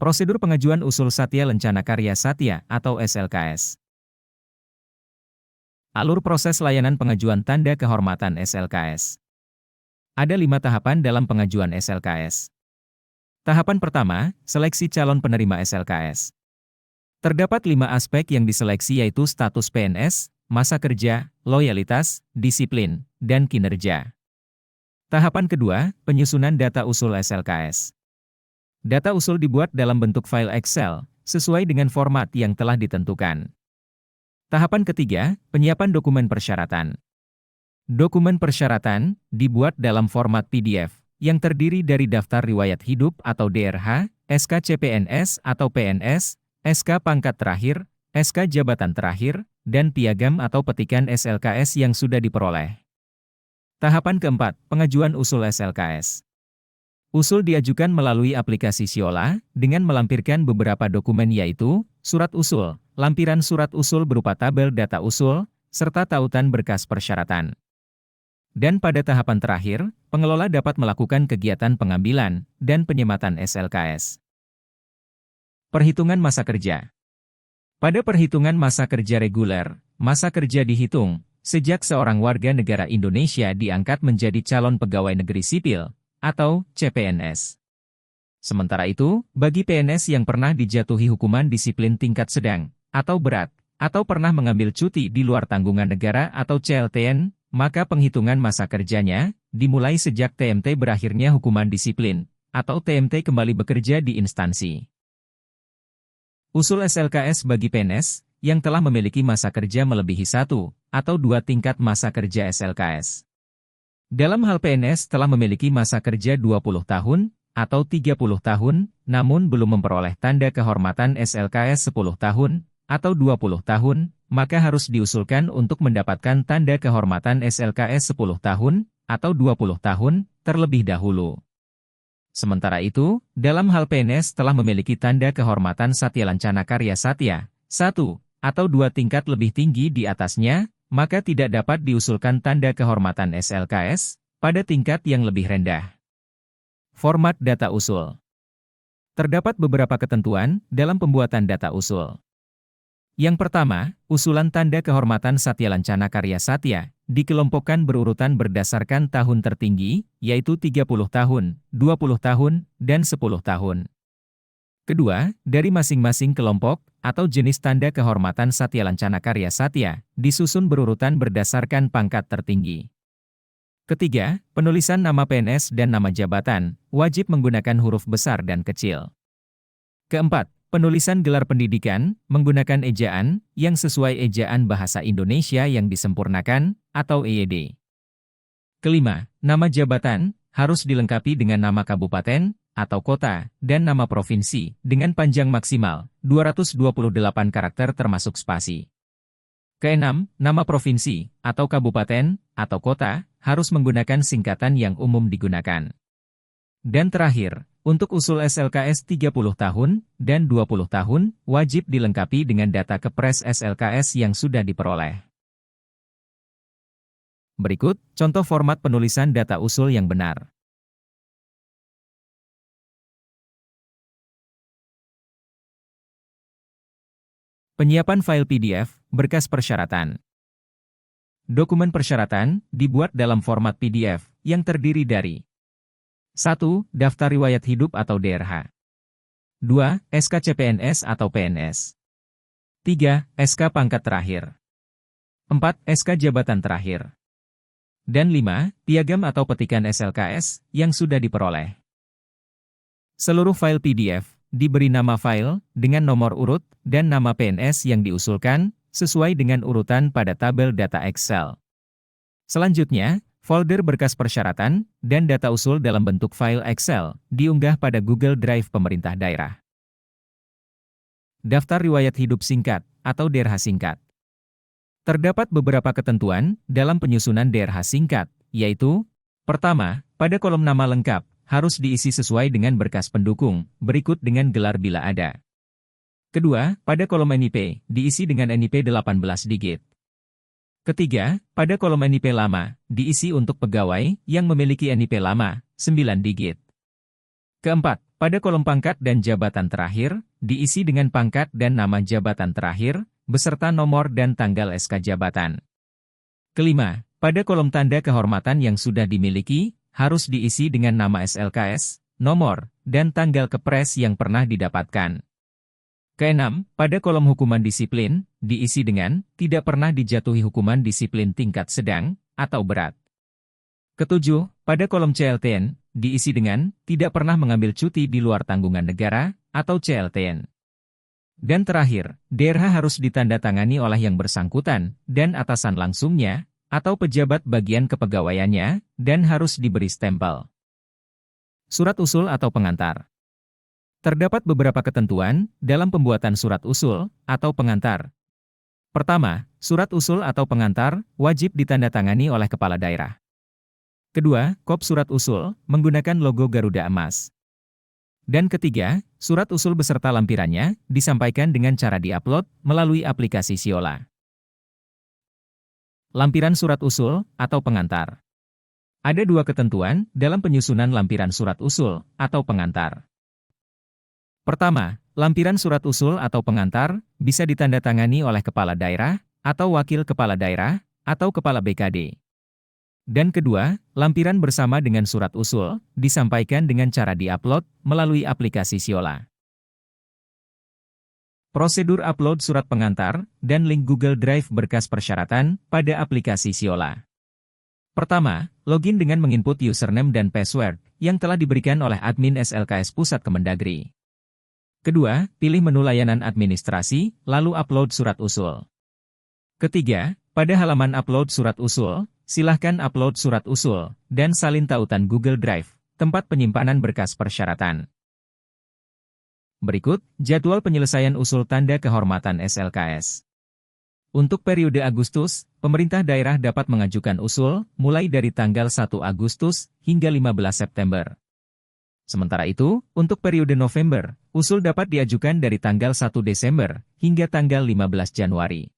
Prosedur pengajuan usul Satya Lencana Karya Satya atau SLKS. Alur proses layanan pengajuan tanda kehormatan SLKS. Ada 5 tahapan dalam pengajuan SLKS. Tahapan pertama, seleksi calon penerima SLKS. Terdapat 5 aspek yang diseleksi yaitu status PNS, masa kerja, loyalitas, disiplin, dan kinerja. Tahapan kedua, penyusunan data usul SLKS. Data usul dibuat dalam bentuk file Excel, sesuai dengan format yang telah ditentukan. Tahapan ketiga, penyiapan dokumen persyaratan. Dokumen persyaratan dibuat dalam format PDF, yang terdiri dari daftar riwayat hidup atau DRH, SK CPNS atau PNS, SK pangkat terakhir, SK jabatan terakhir, dan piagam atau petikan SLKS yang sudah diperoleh. Tahapan keempat, pengajuan usul SLKS. Usul diajukan melalui aplikasi Siola, dengan melampirkan beberapa dokumen yaitu, surat usul, lampiran surat usul berupa tabel data usul, serta tautan berkas persyaratan. Dan pada tahapan terakhir, pengelola dapat melakukan kegiatan pengambilan dan penyematan SLKS. Perhitungan masa kerja. Pada perhitungan masa kerja reguler, masa kerja dihitung sejak seorang warga negara Indonesia diangkat menjadi calon pegawai negeri sipil, atau CPNS. Sementara itu, bagi PNS yang pernah dijatuhi hukuman disiplin tingkat sedang, atau berat, atau pernah mengambil cuti di luar tanggungan negara atau CLTN, maka penghitungan masa kerjanya dimulai sejak TMT berakhirnya hukuman disiplin, atau TMT kembali bekerja di instansi. Usul SLKS bagi PNS yang telah memiliki masa kerja melebihi 1 atau 2 tingkat masa kerja SLKS. Dalam hal PNS telah memiliki masa kerja 20 tahun atau 30 tahun, namun belum memperoleh tanda kehormatan SLKS 10 tahun atau 20 tahun, maka harus diusulkan untuk mendapatkan tanda kehormatan SLKS 10 tahun atau 20 tahun terlebih dahulu. Sementara itu, dalam hal PNS telah memiliki tanda kehormatan Satya Lencana Karya Satya, 1 atau 2 tingkat lebih tinggi di atasnya, maka tidak dapat diusulkan tanda kehormatan SLKS pada tingkat yang lebih rendah. Format data usul. Terdapat beberapa ketentuan dalam pembuatan data usul. Yang pertama, usulan tanda kehormatan Satya Lencana Karya Satya dikelompokkan berurutan berdasarkan tahun tertinggi, yaitu 30 tahun, 20 tahun, dan 10 tahun. Kedua, dari masing-masing kelompok atau jenis tanda kehormatan Satya Lencana Karya Satya disusun berurutan berdasarkan pangkat tertinggi. Ketiga, penulisan nama PNS dan nama jabatan wajib menggunakan huruf besar dan kecil. Keempat, penulisan gelar pendidikan menggunakan ejaan yang sesuai ejaan bahasa Indonesia yang disempurnakan atau EYD. Kelima, nama jabatan harus dilengkapi dengan nama kabupaten atau kota, dan nama provinsi, dengan panjang maksimal 228 karakter termasuk spasi. Keenam, nama provinsi, atau kabupaten, atau kota, harus menggunakan singkatan yang umum digunakan. Dan terakhir, untuk usul SLKS 30 tahun, dan 20 tahun, wajib dilengkapi dengan data kepres SLKS yang sudah diperoleh. Berikut, contoh format penulisan data usul yang benar. Penyiapan file PDF, berkas persyaratan. Dokumen persyaratan dibuat dalam format PDF yang terdiri dari 1. Daftar riwayat hidup atau DRH. 2. SK CPNS atau PNS. 3. SK pangkat terakhir. 4. SK jabatan terakhir. Dan 5. Piagam atau petikan SLKS yang sudah diperoleh. Seluruh file PDF diberi nama file dengan nomor urut dan nama PNS yang diusulkan sesuai dengan urutan pada tabel data Excel. Selanjutnya, folder berkas persyaratan dan data usul dalam bentuk file Excel diunggah pada Google Drive pemerintah daerah. Daftar riwayat hidup singkat atau DRH singkat. Terdapat beberapa ketentuan dalam penyusunan DRH singkat, yaitu: pertama, pada kolom nama lengkap harus diisi sesuai dengan berkas pendukung, berikut dengan gelar bila ada. Kedua, pada kolom NIP, diisi dengan NIP 18 digit. Ketiga, pada kolom NIP lama, diisi untuk pegawai yang memiliki NIP lama, 9 digit. Keempat, pada kolom pangkat dan jabatan terakhir, diisi dengan pangkat dan nama jabatan terakhir, beserta nomor dan tanggal SK jabatan. Kelima, pada kolom tanda kehormatan yang sudah dimiliki, harus diisi dengan nama SLKS, nomor, dan tanggal kepres yang pernah didapatkan. Keenam, pada kolom hukuman disiplin, diisi dengan tidak pernah dijatuhi hukuman disiplin tingkat sedang atau berat. Ketujuh, pada kolom CLTN, diisi dengan tidak pernah mengambil cuti di luar tanggungan negara atau CLTN. Dan terakhir, DRH harus ditandatangani oleh yang bersangkutan dan atasan langsungnya atau pejabat bagian kepegawaiannya dan harus diberi stempel. Surat usul atau pengantar. Terdapat beberapa ketentuan dalam pembuatan surat usul atau pengantar. Pertama, surat usul atau pengantar wajib ditandatangani oleh kepala daerah. Kedua, kop surat usul menggunakan logo Garuda Emas. Dan ketiga, surat usul beserta lampirannya disampaikan dengan cara diupload melalui aplikasi Siola. Lampiran surat usul atau pengantar. Ada dua ketentuan dalam penyusunan lampiran surat usul atau pengantar. Pertama, lampiran surat usul atau pengantar bisa ditandatangani oleh kepala daerah atau wakil kepala daerah atau kepala BKD. Dan kedua, lampiran bersama dengan surat usul disampaikan dengan cara diupload melalui aplikasi Siola. Prosedur upload surat pengantar dan link Google Drive berkas persyaratan pada aplikasi Siola. Pertama, login dengan menginput username dan password yang telah diberikan oleh admin SLKS Pusat Kemendagri. Kedua, pilih menu layanan administrasi, lalu upload surat usul. Ketiga, pada halaman upload surat usul, silahkan upload surat usul dan salin tautan Google Drive, tempat penyimpanan berkas persyaratan. Berikut, jadwal penyelesaian usul tanda kehormatan SLKS. Untuk periode Agustus, pemerintah daerah dapat mengajukan usul mulai dari tanggal 1 Agustus hingga 15 September. Sementara itu, untuk periode November, usul dapat diajukan dari tanggal 1 Desember hingga tanggal 15 Januari.